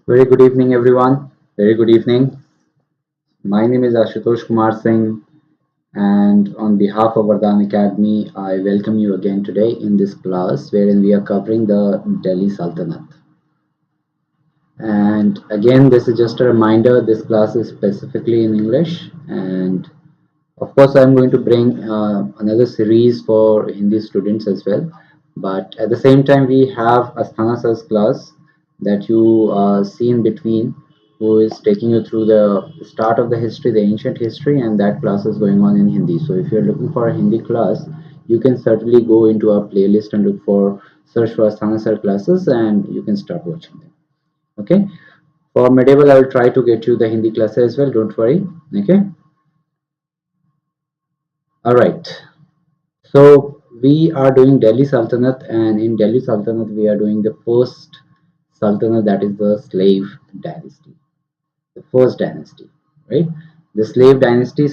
Very good evening, everyone. Very good evening. My name is Ashutosh Kumar Singh, and on behalf of Vardaan Academy, I welcome you again today in this class wherein we are covering the Delhi Sultanate. And again, this is just a reminder this class is specifically in English, and of course, I'm going to bring another series for Hindi students as well. But at the same time, we have Asthana Sir's class that you see in between, who is taking you through the start of the history, the ancient history, and that class is going on in Hindi. So if you're looking for a Hindi class, you can certainly go into our playlist and look for search for Asthana Sir classes, and you can start watching them. Okay. For medieval, I will try to get you the Hindi class as well. Don't worry. Okay. All right. So we are doing Delhi Sultanate, and in Delhi Sultanate, we are doing the first Sultanate, that is the Slave Dynasty, the first dynasty, right? The Slave Dynasty,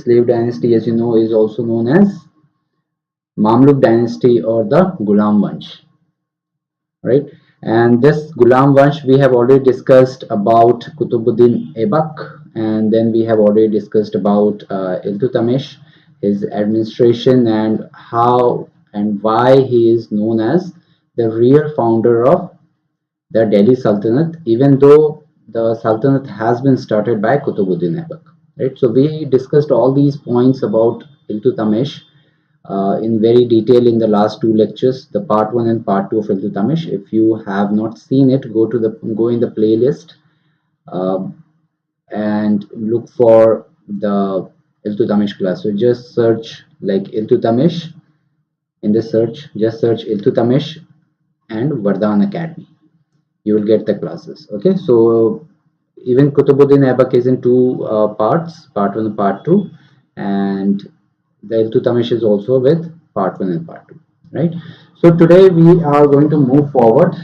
as you know, is also known as Mamluk Dynasty or the Ghulam Vansh, right? And this Ghulam Vansh, we have already discussed about Kutubuddin Aibak, and then we have already discussed about Iltutmish, his administration, and how and why he is known as the real founder of the Delhi Sultanate, even though the Sultanate has been started by Kutubuddin Aibak. Right? So we discussed all these points about Iltutmish in very detail in the last two lectures, the part 1 and part 2 of Iltutmish. If you have not seen it, go in the playlist uh, and look for the Iltutmish class. So just search like Iltutmish in the search. Just search Iltutmish and Vardaan Academy. You will get the classes. Okay, so even Kutubuddin Aibak is in two parts, part 1 and part 2, and the Iltutmish is also with part 1 and part 2, right? So today we are going to move forward.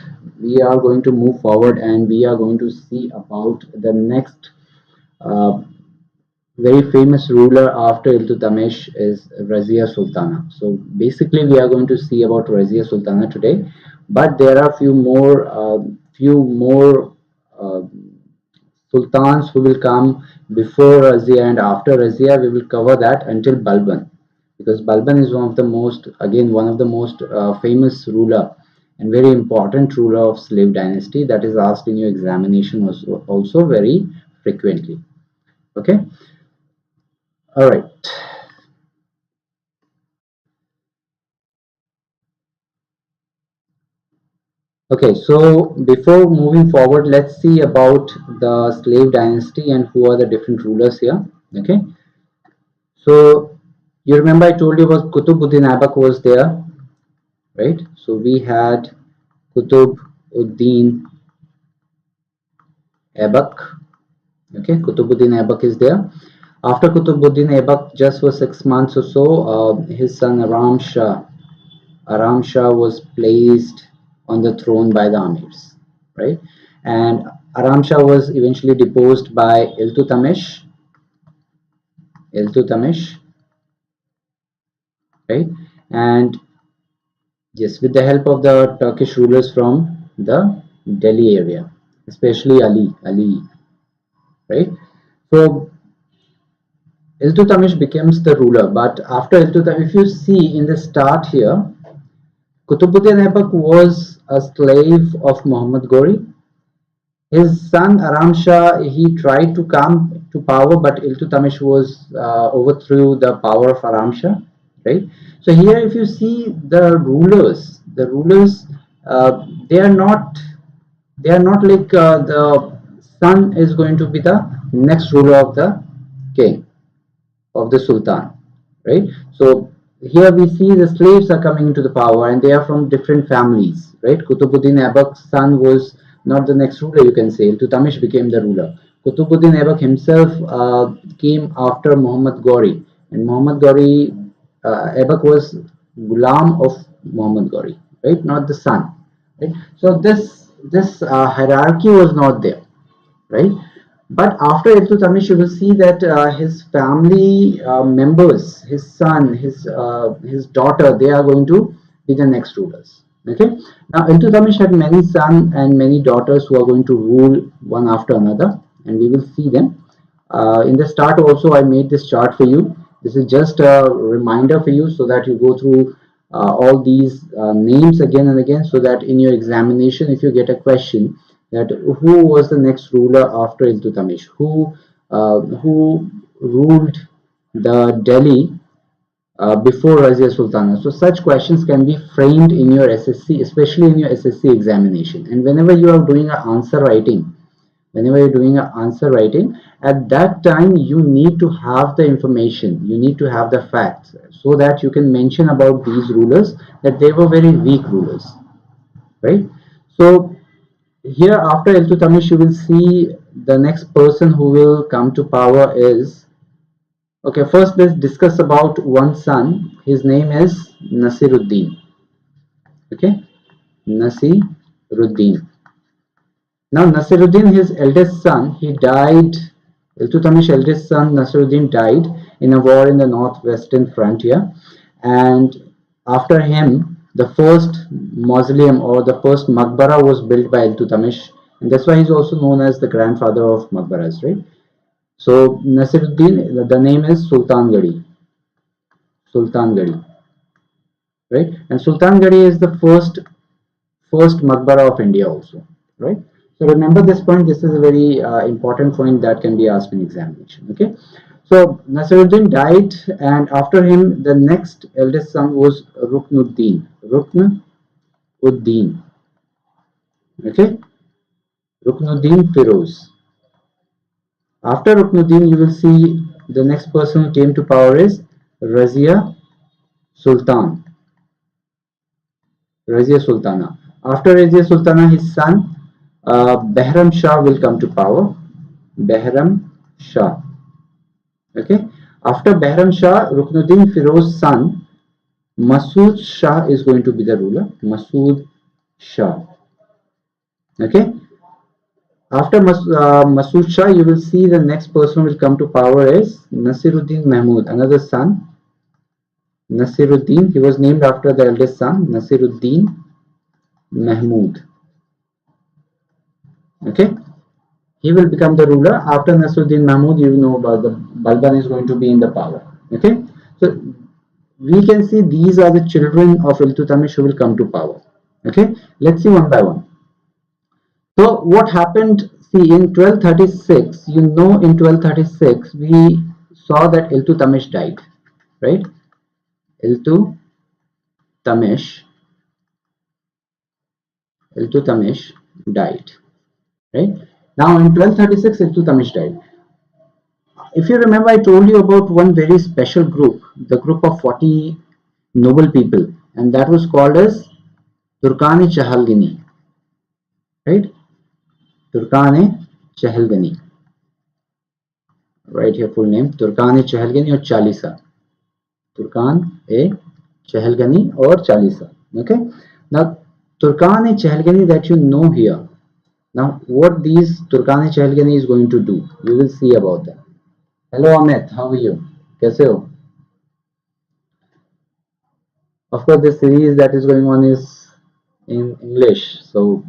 We are going to move forward and we are going to see about the next uh, very famous ruler after Iltutmish is Razia Sultana. So basically we are going to see about Razia Sultana today, but there are few more uh, sultans who will come before Razia and after Razia. We will cover that until Balban, because Balban is one of the most famous ruler and very important ruler of slave dynasty that is asked in your examination also very frequently. Okay, all right. Okay, so before moving forward, let's see about the slave dynasty and who are the different rulers here. Okay, so you remember I told you about Kutubuddin Aibak was there, right? So we had Kutubuddin Aibak. Okay, Kutubuddin Aibak is there. After Kutubuddin Aibak, just for 6 months or so, his son Aram Shah was placed on the throne by the Amirs, right? And Aram Shah was eventually deposed by Iltutmish, right? And yes, with the help of the Turkish rulers from the Delhi area, especially Ali, right? So Iltutmish becomes the ruler, but after Iltutmish, if you see in the start here, Kutubuddin Aibak was a slave of Muhammad Ghori. His son Aram Shah, he tried to come to power, but Iltutmish was overthrew the power of Aram Shah, right? So here, if you see the rulers, they are not like the son is going to be the next ruler of the king of the sultan, right? So here we see the slaves are coming into the power and they are from different families, right? Kutubuddin Aibak's son was not the next ruler, you can say. Iltutmish became the ruler. Kutubuddin Aibak himself came after Muhammad Ghori, and Muhammad Ghori, Aibak was Ghulam of Muhammad Ghori, right? Not the son, right? So this hierarchy was not there, right? But after Iltutmish, you will see that his family members, his son, his daughter, they are going to be the next rulers, Okay. Now Iltutmish had many sons and many daughters who are going to rule one after another, and we will see them. In the start also, I made this chart for you. This is just a reminder for you so that you go through all these names again and again, so that in your examination, if you get a question that who was the next ruler after Iltutmish, who ruled the Delhi before Razia Sultana. So such questions can be framed in your SSC, especially in your SSC examination. And whenever you are doing an answer writing, at that time you need to have the information, you need to have the facts, so that you can mention about these rulers that they were very weak rulers, right? So here after Iltutmish, you will see the next person who will come to power is, okay, first let's discuss about one son. His name is Nasiruddin. Okay, Nasiruddin. Now Nasiruddin, his eldest son, he died. Iltutamish's eldest son Nasiruddin died in a war in the northwestern frontier, and after him, the first mausoleum or the first Maqbara was built by Iltutamish, and that's why he's also known as the grandfather of Maqbaras, right? So Nasiruddin, the name is Sultangadi, right? And Sultangadi is the first Maqbara of India also, right? So remember this point. This is a very important point that can be asked in examination. Okay. So Nasiruddin died, and after him, the next eldest son was Ruknuddin. Ruknuddin. Okay. Ruknuddin Firoz. After Ruknuddin, you will see the next person who came to power is Razia Sultan. Razia Sultana. After Razia Sultana, his son Behram Shah will come to power. Behram Shah. Okay. After Behram Shah, Ruknuddin Firoz's son Masood Shah is going to be the ruler. Masood Shah. Okay. After Masood Shah, you will see the next person who will come to power is Nasiruddin Mahmud, another son. Nasiruddin, he was named after the eldest son, Nasiruddin Mahmud. Okay. He will become the ruler. After Nasiruddin Mahmud, you know about the Balban is going to be in the power. Okay. So we can see these are the children of Iltutmish who will come to power. Okay. Let's see one by one. So what happened? See, in 1236, you know, in 1236 we saw that Iltutmish died, right? Iltutmish, Iltutmish died, right? Now in 1236, Iltutmish died. If you remember, I told you about one very special group, the group of 40 noble people, and that was called as Turkani Chahalgini, right? Turkani Chahalgani, right here, full name Turkani Chahalgani or Chalisa. Turkan A Chahalgani or Chalisa. Okay. Now Turkani Chahalgani that you know here. Now what these Turkani Chahalgani is going to do, we will see about that. Hello Amit, how are you? कैसे हो? Of course, this series that is going on is in English, so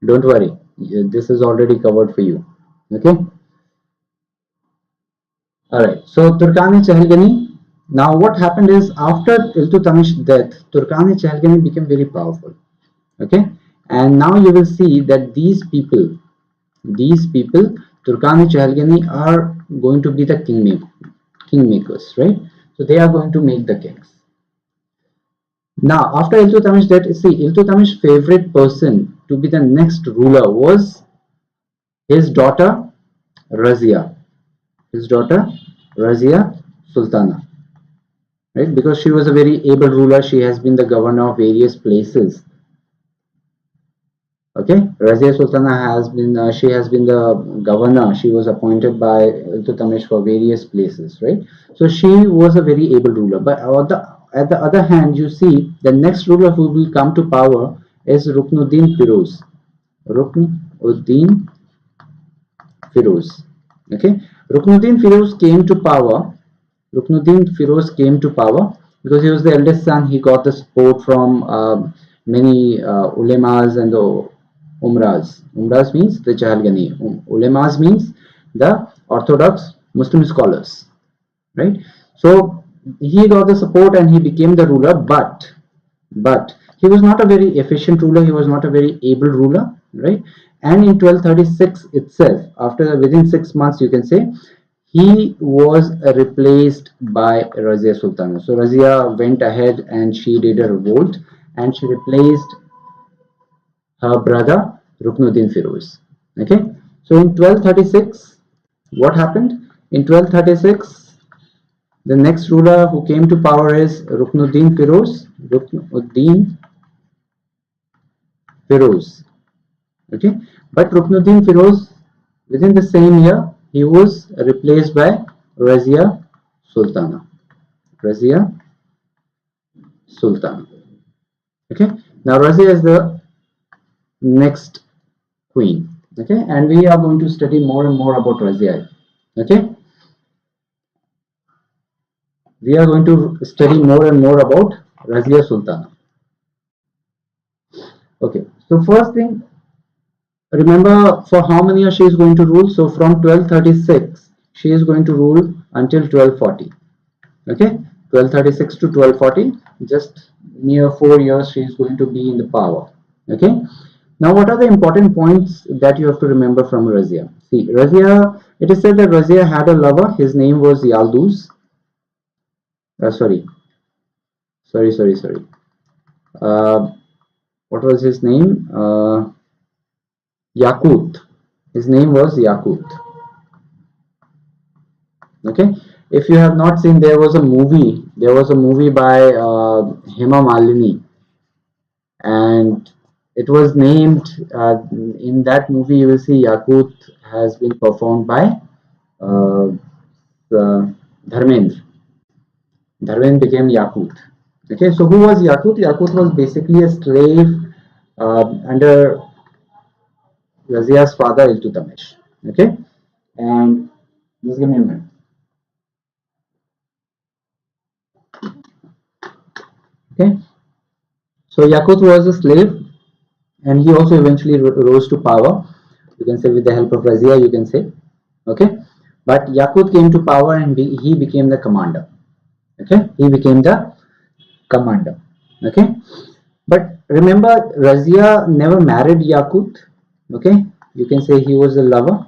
don't worry. This is already covered for you. Okay. All right. So Turkani Chahalgani. Now, what happened is after Iltutamish's death, Turkani Chahalgani became very powerful. Okay. And now you will see that these people, Turkani Chahalgani, are going to be the kingmakers, right? So they are going to make the kings. Now, after Iltutamish's death, see, Iltutamish's favorite person to be the next ruler was his daughter Razia. His daughter Razia Sultana, right? Because she was a very able ruler. She has been the governor of various places. Okay, Razia Sultana has been she has been the governor. She was appointed by Iltutmish for various places, right? So she was a very able ruler. But at the other hand, you see the next ruler who will come to power is Ruknuddin Firoz. Ruknuddin Firoz. Okay, Ruknuddin Firoz came to power. Ruknuddin Firoz came to power because he was the eldest son. He got the support from many ulemas and the umras. Umras means the Chahalgani. Ulemas means the Orthodox Muslim scholars, right? So he got the support and he became the ruler, but he was not a very efficient ruler. He was not a very able ruler, right? And in 1236 itself, after within 6 months, you can say, he was replaced by Razia Sultana. So Razia went ahead and she did a revolt and she replaced her brother Ruknuddin Firoz. Okay, so in 1236, what happened? In 1236, the next ruler who came to power is Ruknuddin Firoz. Ruknuddin Firoz. Okay, but Ruknuddin Firoz, within the same year, he was replaced by Razia Sultana. Razia Sultana. Okay, now Razia is the next queen. Okay, and we are going to study more and more about Razia. Okay, we are going to study more and more about Razia Sultana. Okay, so first thing, remember for how many years she is going to rule? So from 1236, she is going to rule until 1240. Okay, 1236 to 1240, just near 4 years she is going to be in the power. Okay, now what are the important points that you have to remember from Razia? See, Razia, it is said that Razia had a lover. His name was Yalduz. Sorry, sorry. Uh, what was his name? Yakut. His name was Yakut. Okay, if you have not seen, there was a movie by Hema Malini, and it was named, in that movie you will see Yakut has been performed by uh, Dharmendra. Dharmendra became Yakut. Okay, so who was Yakut? Yakut was basically a slave under Razia's father Iltutmish. Okay, and just give me a minute. Okay, so Yakut was a slave, and he also eventually rose to power. You can say with the help of Razia, you can say. Okay, but Yakut came to power and he became the commander. Okay, he became the commander. Okay, but remember, Razia never married Yakut. Okay, you can say he was a lover.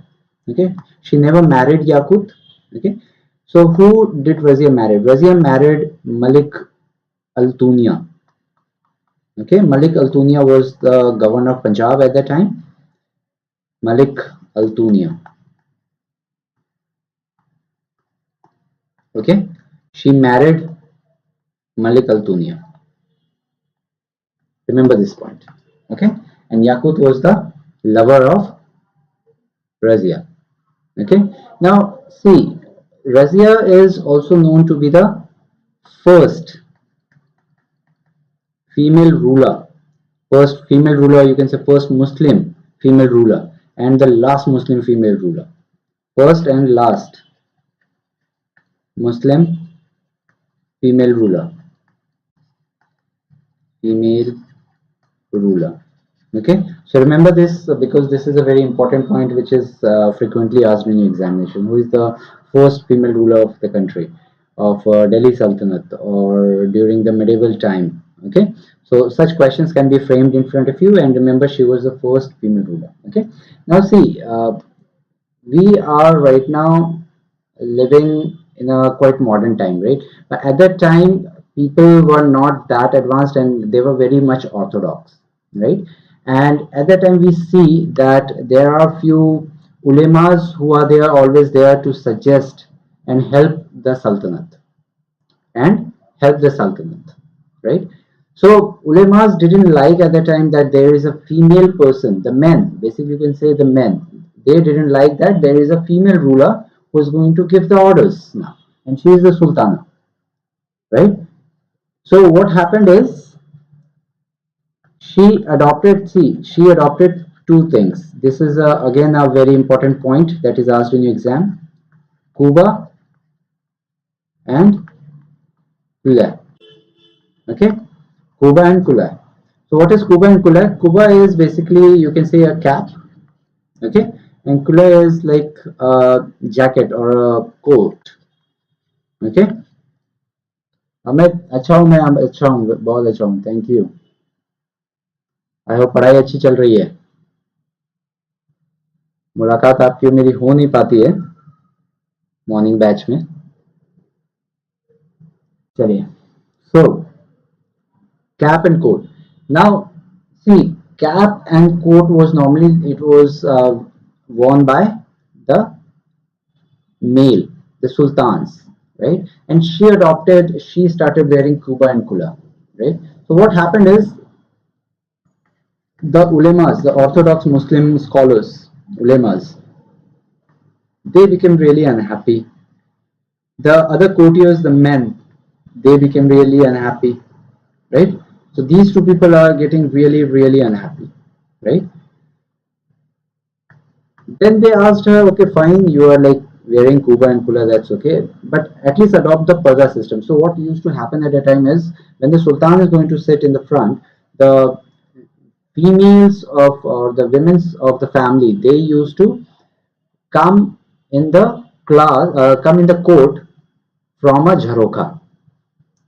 Okay, she never married Yakut. Okay, so who did Razia marry? Razia married Malik Altunia. Okay, Malik Altunia was the governor of Punjab at that time. Malik Altunia. Okay, she married Malik Altunia. Remember this point. Okay, and Yakut was the lover of Razia. Okay, now see, Razia is also known to be the first female ruler, first female ruler, you can say first Muslim female ruler, and the last Muslim female ruler. First and last Muslim female ruler. Female ruler. Okay, so remember this because this is a very important point which is frequently asked in your examination. Who is the first female ruler of the country of Delhi Sultanate or during the medieval time? Okay, so such questions can be framed in front of you, and remember she was the first female ruler. Okay, now see, we are right now living in a quite modern time, right? But at that time, people were not that advanced and they were very much orthodox, right? And at that time, we see that there are few ulemas who are there, always there to suggest and help the Sultanate and help the Sultanate, right? So ulemas didn't like at the time that there is a female person, the men, basically you can say the men, they didn't like that there is a female ruler who is going to give the orders now, and she is the Sultana, right? So what happened is she adopted two things. This is again a very important point that is asked in your exam: Kuba and Kula. Okay, Kuba and Kula. So what is Kuba and Kula? Kuba is basically, you can say, a cap, okay, and Kula is like a jacket or a coat, okay. Amit अच्छा हूँ, मैं अच्छा हूँ, बहुत अच्छा हूँ, thank you. I hope पढ़ाई अच्छी चल रही है। मुलाकात आपकी मेरी हो नहीं पाती है मॉर्निंग बैच में। चलिए, सो cap and coat. Now, see, cap and coat was normally, it was worn by the male, the sultans, right? And she started wearing kuba and kula, right? So what happened is the ulemas, the orthodox Muslim scholars, ulemas, they became really unhappy. The other courtiers, the men, they became really unhappy, right? So these two people are getting really, really unhappy, right? Then they asked her, okay, fine, you are like wearing kuba and kula, that's okay, but at least adopt the parda system. So what used to happen at that time is when the sultan is going to sit in the front, the females of or the women's of the family, they used to come in the come in the court from a jharoka,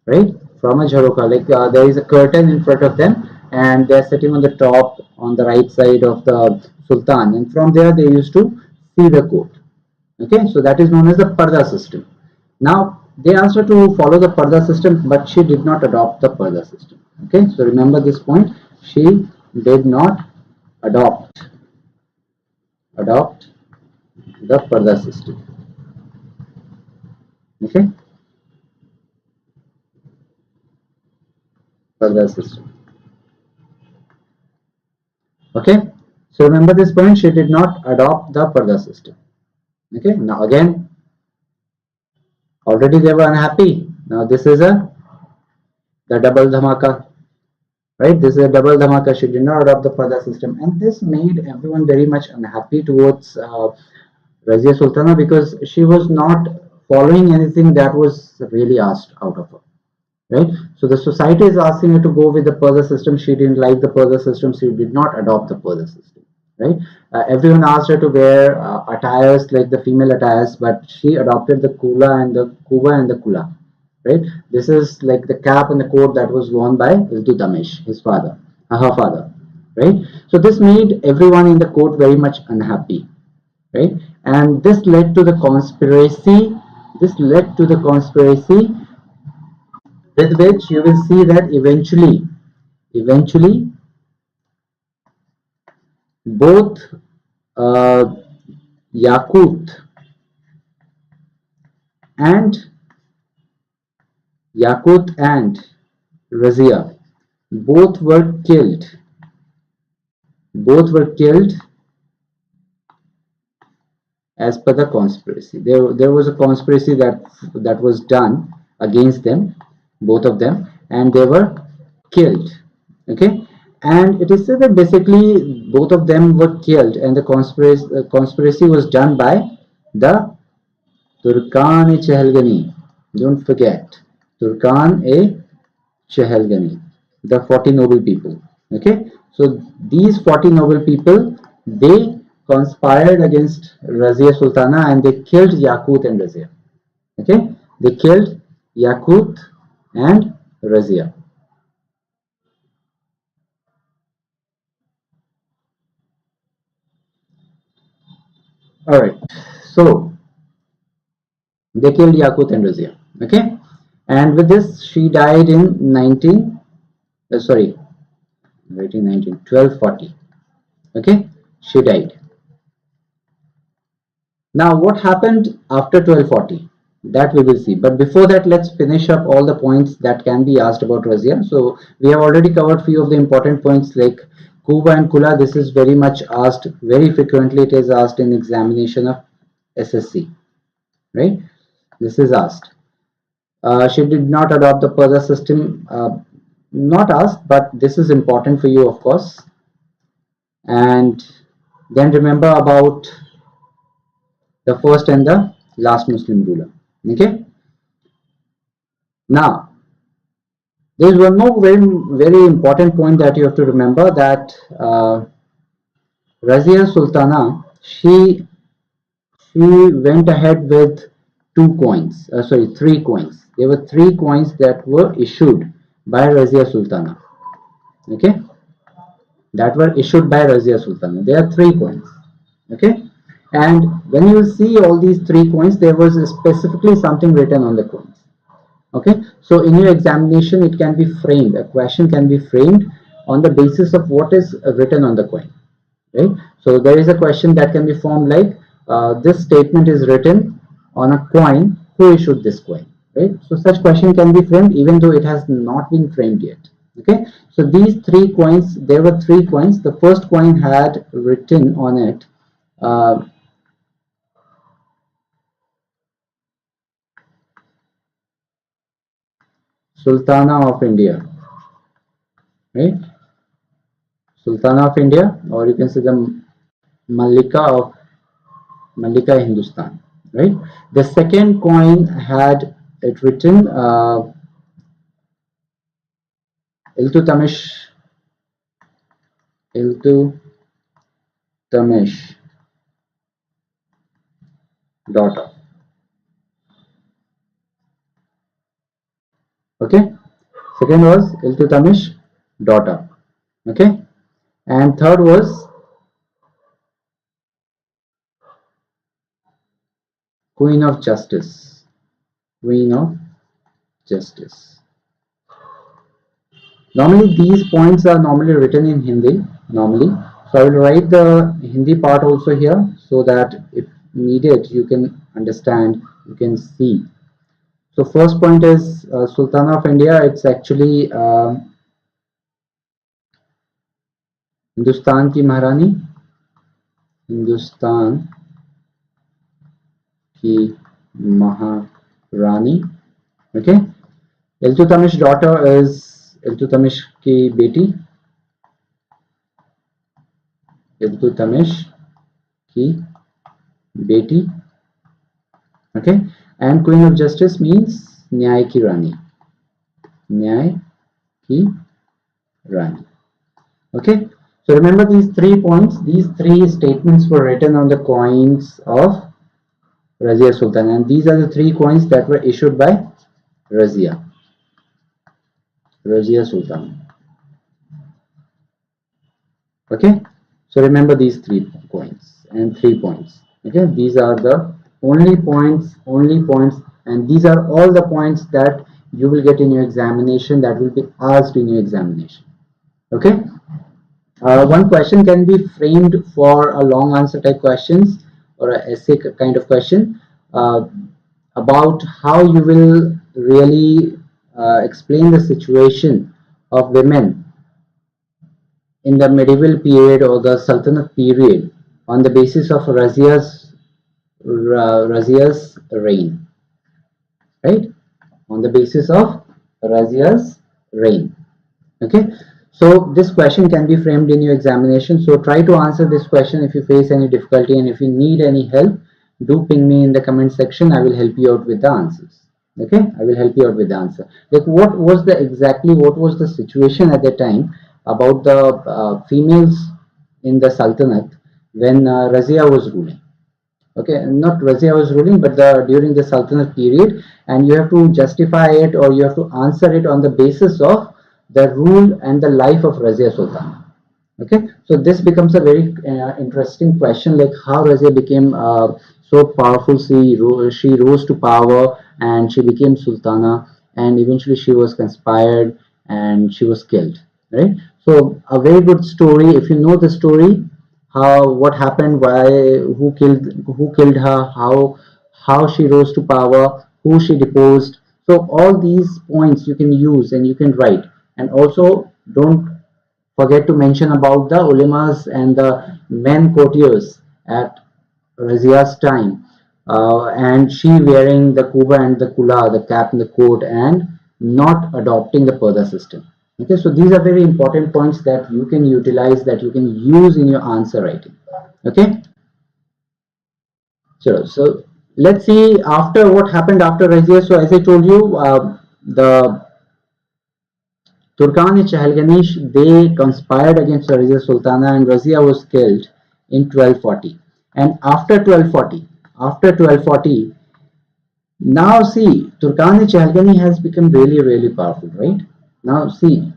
right? From a jharoka, like there is a curtain in front of them, and they're sitting on the top on the right side of the sultan, and from there they used to see the court. Okay, so that is known as the parda system. Now they asked her to follow the parda system, but she did not adopt the parda system. Okay, so remember this point. She did not adopt adopt the parda system. Okay, parda system. Okay, so remember this point. She did not adopt the parda system. Okay, now again, already they were unhappy. Now this is the double dhamaka, right? This is a double dhamaka. She did not adopt the parda system, and this made everyone very much unhappy towards Razia Sultana because she was not following anything that was really asked out of her, right? So the society is asking her to go with the parda system. She didn't like the parda system. She did not adopt the parda system, right? Everyone asked her to wear attires like the female attires, but she adopted the kula and the kuba and the kula, right? This is like the cap and the coat that was worn by Iltutmish, his father, her father, right? So this made everyone in the court very much unhappy, right? And this led to the conspiracy. This led to the conspiracy with which you will see that eventually, both uh, Yakut and Razia both were killed. Both were killed as per the conspiracy. There was a conspiracy that was done against them, both of them, and they were killed. Okay, and it is said that basically both of them were killed, and the conspiracy was done by the Turkan-e Chehelgani. Don't forget Turkan-e Chehelgani, the 40 noble people. Okay, so these 40 noble people, they conspired against Razia Sultana and they killed Yakut and Razia. Okay, they killed Yakut and Razia. All right, so they killed Yakut and Razia. Okay, and with this, she died in 19. Sorry, 1819, 1240. Okay, she died. Now, what happened after 1240? That we will see. But before that, let's finish up all the points that can be asked about Razia. So we have already covered few of the important points like Kuba and Kula. This is very much asked, very frequently it is asked in examination of SSC, right? This is asked. She did not adopt the Persa system. Not asked, but this is important for you, of course. And then remember about the first and the last Muslim ruler. Okay. Now, There is one more very important point that you have to remember, that Razia Sultana, she went ahead with three coins. There were three coins that were issued by Razia Sultana. Okay, that were issued by Razia Sultana. There are three coins. Okay, and when you see all these three coins, there was specifically something written on the coins. Okay, so in your examination, it can be framed. A question can be framed on the basis of what is written on the coin. Right? So there is a question that can be formed like, this statement is written on a coin. Who issued this coin? Right? So such question can be framed even though it has not been framed yet. Okay. So these three coins, there were three coins. The first coin had written on it, uh, Sultana of India. Right? Sultana of India, or you can say the Malika of Malika Hindustan. Right? The second coin had it written, Iltutamish, Iltutamish daughter. Okay. Second was Iltutamish daughter. Okay. And third was Queen of Justice. Queen of Justice. Normally these points are normally written in Hindi. Normally. So I will write the Hindi part also here so that if needed you can understand, you can see. So first point is Sultana of India. It's actually Hindustan की महारानी, हिंदुस्तान की महारानी. Okay. Iltutamish daughter is Iltutamish की बेटी, Iltutamish की बेटी. Okay. And Queen of Justice means न्याय की रानी, न्याय की रानी. Okay. So remember these 3 points. These 3 statements were written on the coins of Razia Sultana, and these are the 3 coins that were issued by Razia Sultana. Okay, so remember these 3 coins and 3 points. Okay, these are the only points, and these are all the points that you will get in your examination, that will be asked in your examination. Okay. One question can be framed for a long answer type questions or a essay kind of question, about how you will really explain the situation of women in the medieval period or the Sultanate period on the basis of Razia's reign, right? On the basis of Razia's reign. Okay, so this question can be framed in your examination. So try to answer this question. If you face any difficulty and if you need any help, do ping me in the comment section. I will help you out with the answers. Okay, I will help you out with the answer. Like what was the situation at the time about the females in the Sultanate when Razia was ruling? Okay, not Razia was ruling, but during the Sultanate period, and you have to justify it or you have to answer it on the basis of the rule and the life of Razia Sultana. Okay, so this becomes a very interesting question, like how Razia became so powerful. She rose to power and she became Sultana, and eventually she was conspired and she was killed. Right. So a very good story. If you know the story, how what happened, why, who killed her, how she rose to power, who she deposed. So all these points you can use and you can write, and also don't forget to mention about the ulemas and the men courtiers at Razia's time, and she wearing the kuba and the kula, the cap and the coat, and not adopting the Parda system. Okay, so these are very important points that you can utilize, that you can use in your answer writing. Okay, so let's see after what happened after Razia. So as I told you, the Turkan and Chahalganish, they conspired against Razia Sultana, and Razia was killed in 1240. And after 1240, now see, Turkani Chalgani has become really, really powerful, right? Now see,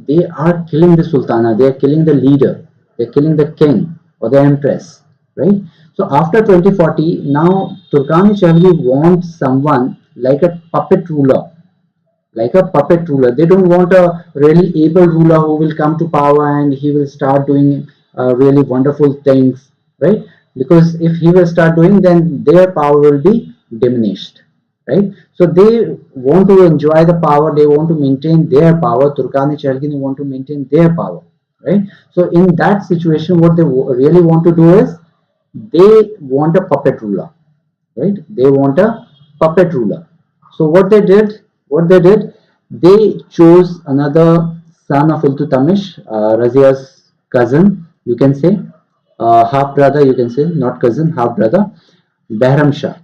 they are killing the Sultana, they are killing the leader, they are killing the king or the empress, right? So after 2040, now Turkani Chalgi wants someone like a puppet ruler, like a puppet ruler. They don't want a really able ruler who will come to power and he will start doing really wonderful things, right? Because if he will start doing, then their power will be diminished, right? So they want to enjoy the power, they want to maintain their power. Turkani Chalgini want to maintain their power, right? So in that situation, what they really want to do is they want a puppet ruler, right? They want a puppet ruler. So what they did, they chose another son of Iltutamish, Razia's cousin, you can say, half brother, you can say, not cousin, half brother, Behram Shah.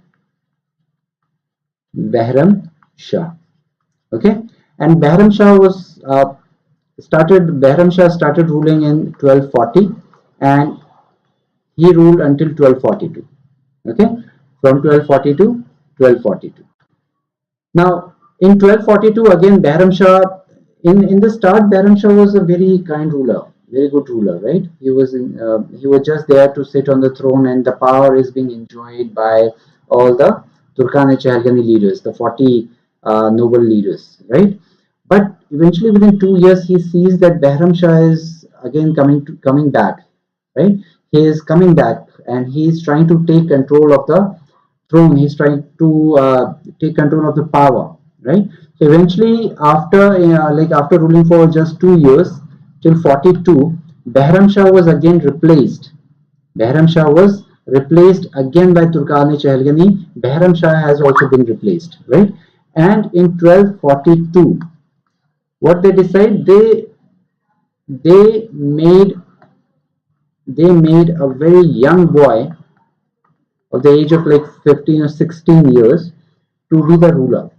Behram Shah. Okay, and Behram Shah started ruling in 1240, and he ruled until 1242. Okay, from 1240 to 1242. Now, in 1242, again, Behram Shah, in the start, Behram Shah was a very kind ruler, very good ruler, right? He was just there to sit on the throne, and the power is being enjoyed by all the Turkana Chahalgani leaders, the 40 noble leaders, right? But eventually, within 2 years, he sees that Behram Shah is again coming back, right? He is coming back, and he is trying to take control of the throne. He's trying to take control of the power, right? So eventually, after ruling for just 2 years till 42, Behram Shah was again replaced. Behram Shah was replaced again by Turkani Chahalgani. Behram Shah has also been replaced, right? And in 1242, what they decide, they made they made a very young boy of the age of like 15 or 16 years to be the ruler.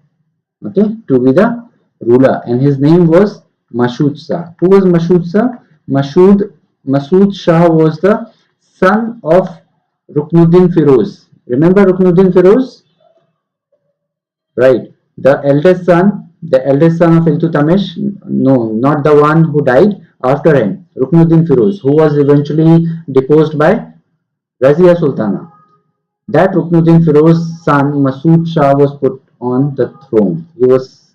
Okay, to be the ruler, and his name was Mashood Shah. Who was Mashood Shah? Mashood Shah was the son of Ruknuddin Firoz. Remember Ruknuddin Firoz? Right. The eldest son of Iltutamish, no, not the one who died after him, Ruknuddin Firoz, who was eventually deposed by Razia Sultana. That Ruknuddin Firoz's son Masood Shah was put on the throne. He was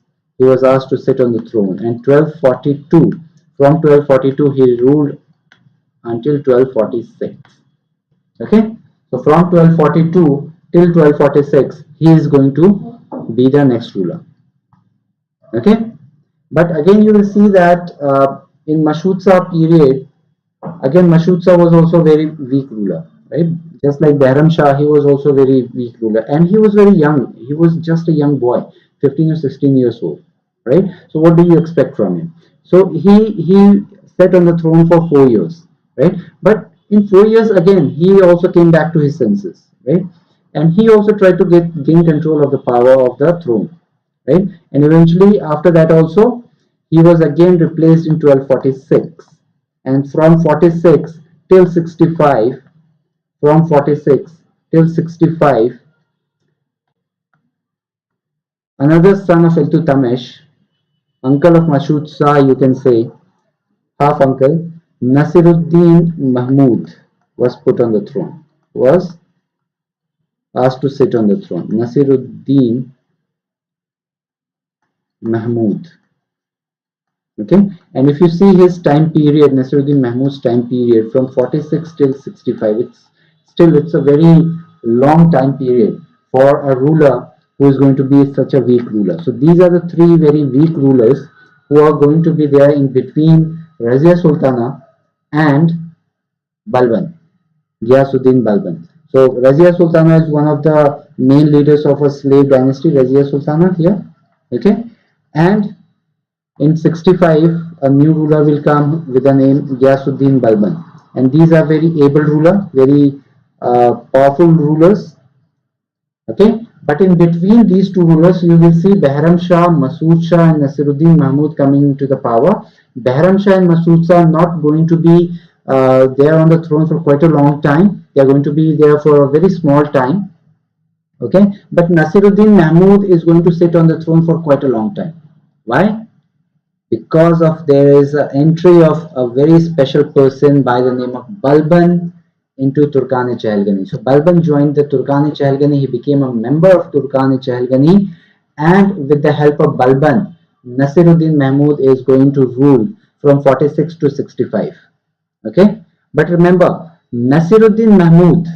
asked to sit on the throne, and 1242, from 1242 he ruled until 1246. Okay, so from 1242 till 1246 he is going to be the next ruler. Okay, but again you will see that in Mashood Shah period, again, Mashood Shah was also very weak ruler, right? Just like Behram Shah, he was also very weak ruler, and he was very young. He was just a young boy, 15 or 16 years old, right? So what do you expect from him? So he sat on the throne for 4 years, right? But in 4 years again, he also came back to his senses, right? And he also tried to gain control of the power of the throne, right? And eventually, after that also, he was again replaced in 1246, and from 46 till 65, from 46 till 65, another son of Iltutamish, uncle of Mashood Shah, you can say, half uncle, Nasiruddin Mahmud was put on the throne, was asked to sit on the throne. Nasiruddin Mahmud. Okay, and if you see his time period, Nasiruddin Mahmud's time period from 46 till 65, it's a very long time period for a ruler who is going to be such a weak ruler. So these are the three very weak rulers who are going to be there in between Razia Sultana and Balban, Ghiyasuddin Balban. So Razia Sultana is one of the main leaders of a slave dynasty, Razia Sultana here. Okay, and in 65, a new ruler will come with the name Ghiyasuddin Balban, and these are very able ruler, very powerful rulers. Okay, But in between these two rulers, you will see Behram Shah, Masood Shah, and Nasiruddin Mahmud coming into the power. Behram Shah and Masood Shah are not going to be there on the throne for quite a long time. They are going to be there for a very small time. Okay, but Nasiruddin Mahmud is going to sit on the throne for quite a long time. Why? Because of there is an entry of a very special person by the name of Balban into Turkani Chehalgani. So Balban joined the Turkani Chehalgani. He became a member of Turkani Chehalgani, and with the help of Balban, Nasiruddin Mahmud is going to rule from 46 to 65. Okay, but remember, Nasiruddin Mahmud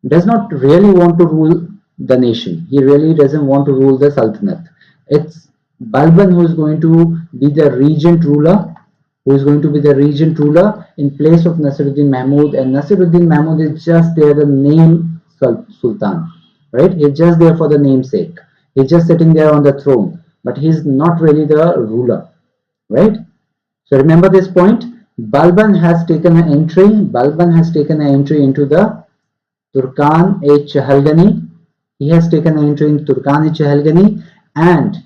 does not really want to rule the nation. He really doesn't want to rule the Sultanate. It's Balban who is going to be the regent ruler, in place of Nasiruddin Mahmud, and Nasiruddin Mahmud is just there the name Sultan, right? He's just there for the namesake. He's just sitting there on the throne, but he's not really the ruler, right? So remember this point. Balban has taken an entry into the Turkan-e-Chehalgani. He has taken an entry in Turkan-e-Chehalgani, and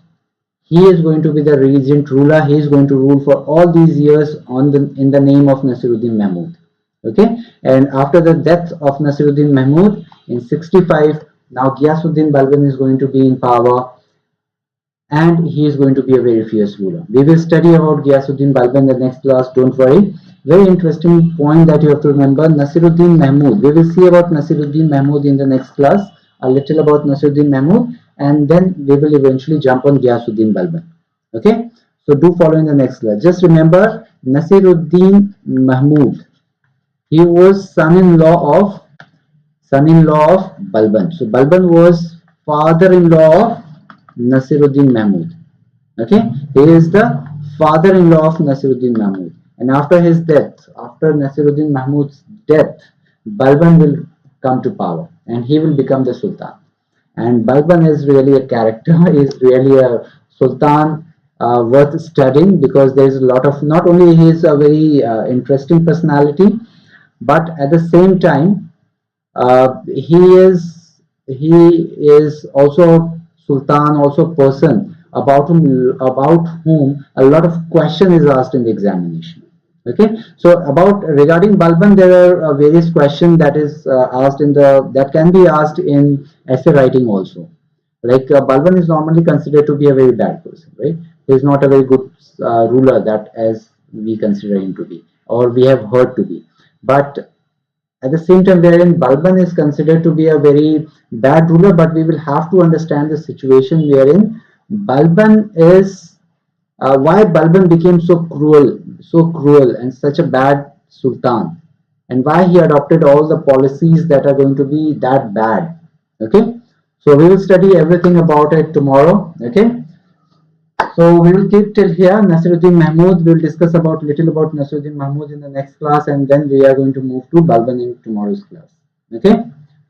he is going to be the regent ruler. He is going to rule for all these years in the name of Nasiruddin Mahmud. Okay, and after the death of Nasiruddin Mahmud in 65, now Ghiyasuddin Balban is going to be in power, and he is going to be a very fierce ruler. We will study about Ghiyasuddin Balban in the next class, don't worry. Very interesting point that you have to remember, Nasiruddin Mahmud. We will see about Nasiruddin Mahmud in the next class, a little about Nasiruddin Mahmud, and then we will eventually jump on Ghiyasuddin Balban. Okay, so do follow in the next class. Just remember, Nasiruddin Mahmud, he was son-in-law of Balban. So Balban was father-in-law of Nasiruddin Mahmud. Okay, he is the father-in-law of Nasiruddin Mahmud. And after his death, after Nasiruddin Mahmud's death, Balban will come to power and he will become the Sultan. And Balban is really a character, is really a Sultan worth studying, because there is a lot of, not only he is a very interesting personality, but at the same time he is also Sultan, also person about whom a lot of question is asked in the examination. Okay, so regarding Balban, there are various questions that is asked that can be asked in essay writing also. Like Balban is normally considered to be a very bad person, right? He is not a very good ruler that as we consider him to be, or we have heard to be. But at the same time, wherein Balban is considered to be a very bad ruler, but we will have to understand the situation wherein Balban is why Balban became so cruel and such a bad sultan, and why he adopted all the policies that are going to be that bad. Okay, so we will study everything about it tomorrow. Okay, so we will keep till here. Nasiruddin Mahmud, we will discuss about little about Nasiruddin Mahmud in the next class, and then we are going to move to Balban in tomorrow's class. Okay,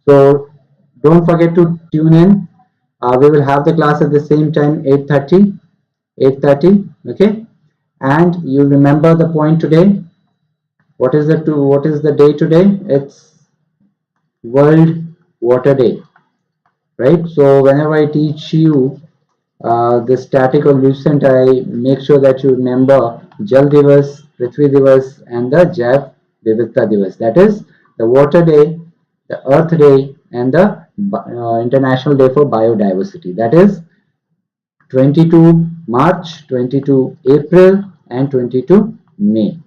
so don't forget to tune in. We will have the class at the same time, 8:30. 8:30. Okay, and you remember the point today. What is the day today? It's World Water Day, right? So whenever I teach you the static or lucent, I make sure that you remember Jal Divas, Prithvi Divas, and the Jav Vividta Divas. That is the Water Day, the Earth Day, and the International Day for Biodiversity. That is 22 March, 22 April, and 22 May.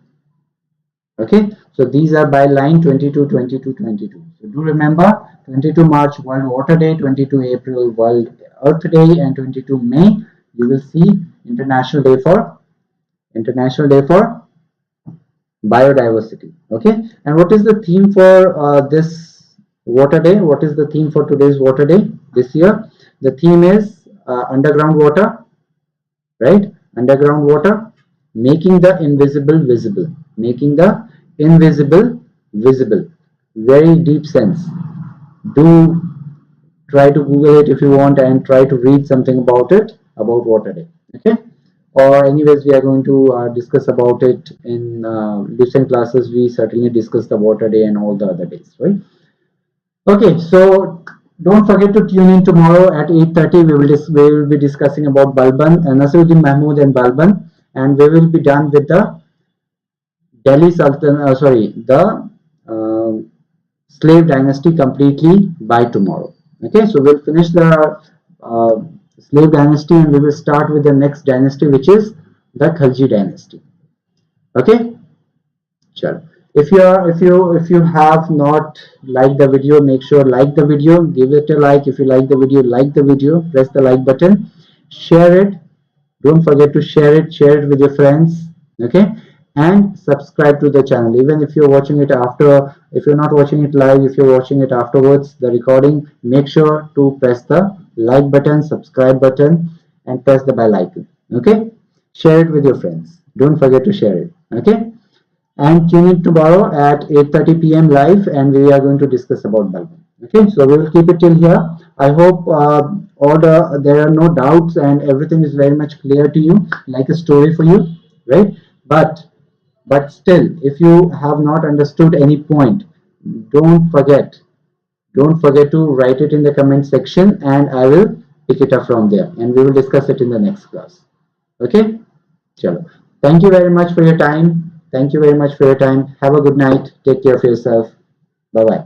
Okay, so these are by line 22, 22, 22. So do remember 22 March World Water Day, 22 April World Earth Day, and 22 May you will see International Day for Biodiversity. Okay, and what is the theme for this Water Day? What is the theme for today's Water Day this year? The theme is underground water, right? Underground water, making the invisible visible, making the invisible visible. Very deep sense. Do try to Google it if you want, and try to read something about it, about Water Day. Okay, or anyways, we are going to discuss about it in recent classes. We certainly discuss the Water Day and all the other days, right? Okay, so don't forget to tune in tomorrow at 8:30. We will be discussing about Balban and Nasiruddin Mahmud and Balban, and we will be done with the Delhi Sultan. The Slave Dynasty completely by tomorrow. Okay, so we'll finish the uh, Slave Dynasty and we will start with the next dynasty, which is the Khalji Dynasty. Okay, sure. If you have not liked the video, make sure like the video, give it a like. If you like the video, press the like button, share it. Don't forget to share it with your friends. Okay, and subscribe to the channel. Even if you're watching it after, if you're not watching it live, if you're watching it afterwards, the recording, make sure to press the like button, subscribe button, and press the bell icon. Okay, share it with your friends. Don't forget to share it. Okay, and tune in tomorrow at 8:30 p.m. live, and we are going to discuss about Balban. Okay, so we will keep it till here. I hope there are no doubts and everything is very much clear to you, like a story for you, right? But still, if you have not understood any point, don't forget don't forget to write it in the comment section, and I will pick it up from there, and we will discuss it in the next class. Okay. Chalo. Thank you very much for your time. Thank you very much for your time. Have a good night. Take care of yourself. Bye bye.